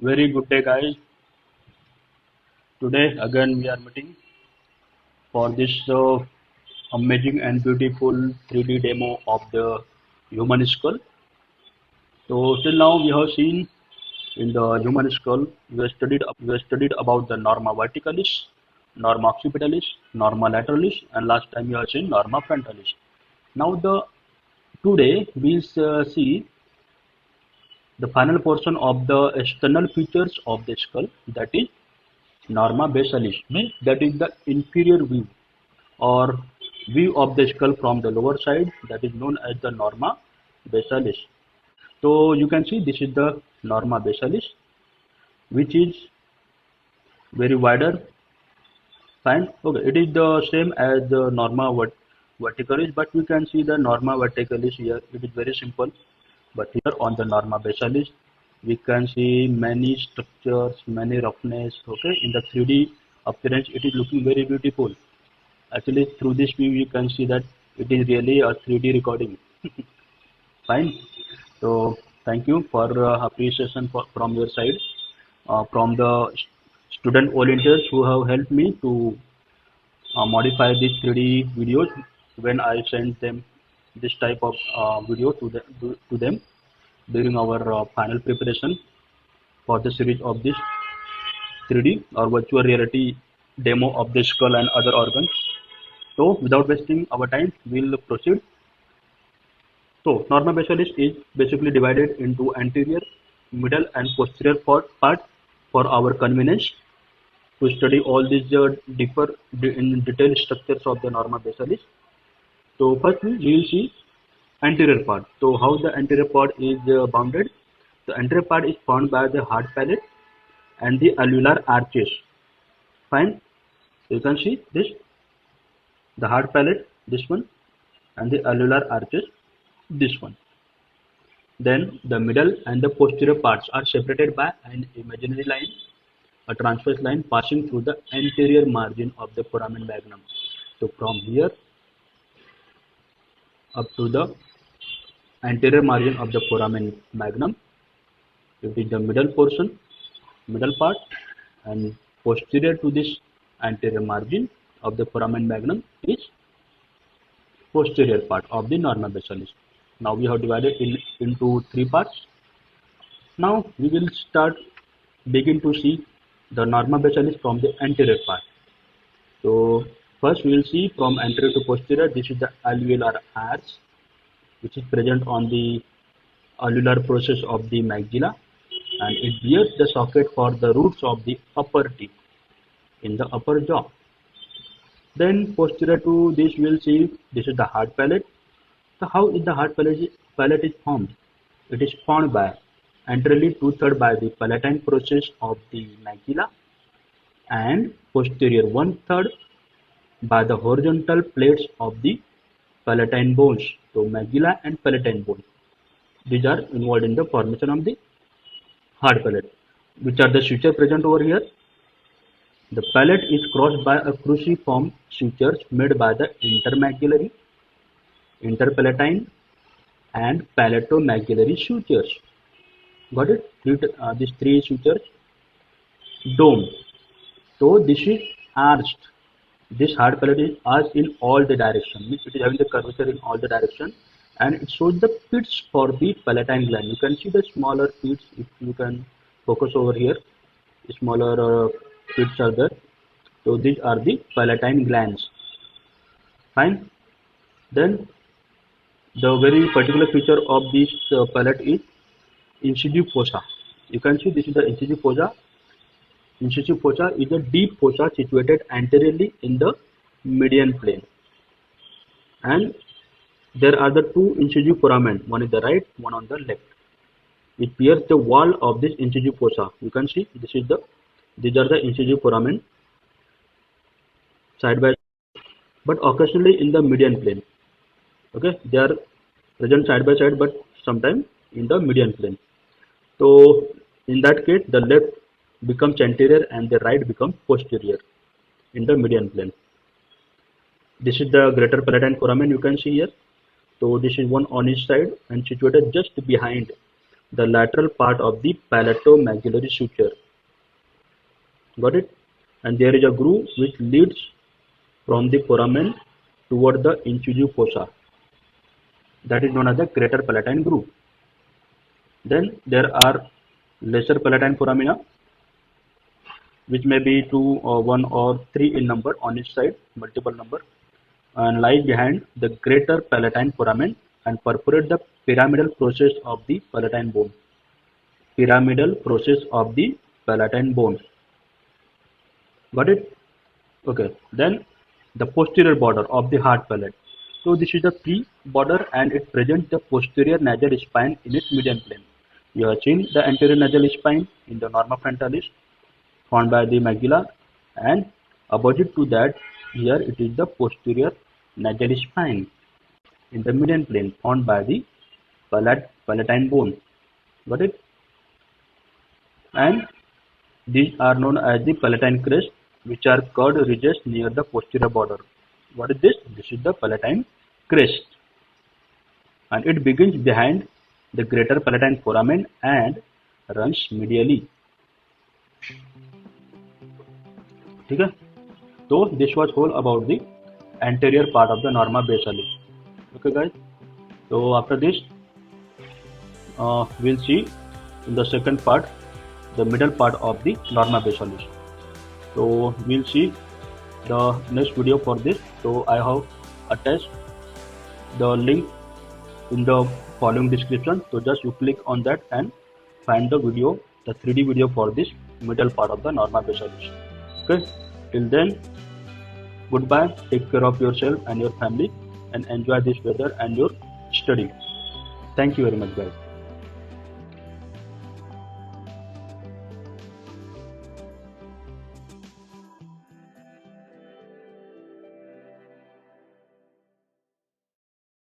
Very good day, guys. Today again we are meeting for this amazing and beautiful 3D demo of the human skull. So till now we have seen in the human skull we have studied about the norma verticalis, norma occipitalis, norma lateralis, and last time we have seen norma frontalis. Now the today we'll see the final portion of the external features of the skull, that is norma basalis, means that is the inferior view or view of the skull from the lower side, that is known as the norma basalis. So you can see this is the norma basalis, which is very wider. Fine. Okay, it is the same as the norma verticalis, but we can see the norma verticalis here. It is very simple. But here on the norma basalis, we can see many structures, many roughness. Okay, in the 3D appearance, it is looking very beautiful. Actually, through this view, you can see that it is really a 3D recording. Fine. So, thank you for appreciation from your side, from the student volunteers who have helped me to modify these 3D videos when I send them this type of video to them during our final preparation for the series of this 3D or virtual reality demo of the skull and other organs. So, without wasting our time, we'll proceed. So, norma basalis is basically divided into anterior, middle, and posterior part for our convenience to study all these deeper in detailed structures of the norma basalis. So, firstly, we will see anterior part. So, how the anterior part is bounded? The anterior part is formed by the hard palate and the alveolar arches. Fine. So, you can see this, the hard palate, this one, and the alveolar arches, this one. Then the middle and the posterior parts are separated by an imaginary line, a transverse line passing through the anterior margin of the foramen magnum. So from here up to the anterior margin of the foramen magnum, it is the middle portion, middle part, and posterior to this anterior margin of the foramen magnum is posterior part of the norma basalis. Now we have divided into three parts. Now we will begin to see the norma basalis from the anterior part. So first we will see from anterior to posterior. This is the alveolar arch, which is present on the alveolar process of the maxilla, and it bears the socket for the roots of the upper teeth in the upper jaw. Then posterior to this we will see this is the hard palate. So how is the hard palate is formed? It is formed by anteriorly 2/3 by the palatine process of the maxilla and posterior 1/3 by the horizontal plates of the palatine bones. So maxilla and palatine bones. These are involved in the formation of the hard palate. Which are the sutures present over here? The palate is crossed by a cruciform sutures made by the intermaxillary, interpalatine, and palatomaxillary sutures. Got it? These three sutures. Dome. So this is arched. This hard palate is arched in all the directions. Means it is having the curvature in all the directions, and it shows the pits for the palatine gland. You can see the smaller pits if you can focus over here. Smaller pits are there. So these are the palatine glands. Fine. Then the very particular feature of this palate is incisive fossa. You can see this is the incisive fossa. Incisive fossa is a deep fossa situated anteriorly in the median plane, and there are the two incisive foramen, one is the right, one on the left. It pierces the wall of this incisive fossa. You can see these are the incisive foramen side by side, but occasionally in the median plane. Okay, they are present side by side, but sometimes in the median plane. So in that case, the left becomes anterior and the right becomes posterior in the median plane. This is the greater palatine foramen you can see here. So this is one on each side and situated just behind the lateral part of the palato-maxillary suture. Got it? And there is a groove which leads from the foramen toward the incisive fossa. That is known as the greater palatine groove. Then there are lesser palatine foramina, which may be 2 or 1 or 3 in number on each side, multiple number, and lie behind the greater palatine foramen and perforate the pyramidal process of the palatine bone. Pyramidal process of the palatine bone. Got it? Okay. Then the posterior border of the hard palate. So this is the pre-border and it presents the posterior nasal spine in its median plane. You have seen the anterior nasal spine in the norma frontalis formed by the maxilla, and opposite to that here it is the posterior nasal spine in the median plane formed by the palatine bone. Got it? And these are known as the palatine crest, which are curved ridges near the posterior border. What is this? This is the palatine crest, and it begins behind the greater palatine foramen and runs medially. ठीक है? So this was all about the anterior part of the norma basalis. Okay guys, so after this we'll see in the second part the middle part of the norma basalis. So we'll see the next video for this. So I have attached the link in the following description, so just you click on that and find the video, the 3D video for this middle part of the norma basalis. Okay, till then, goodbye, take care of yourself and your family, and enjoy this weather and your study. Thank you very much guys.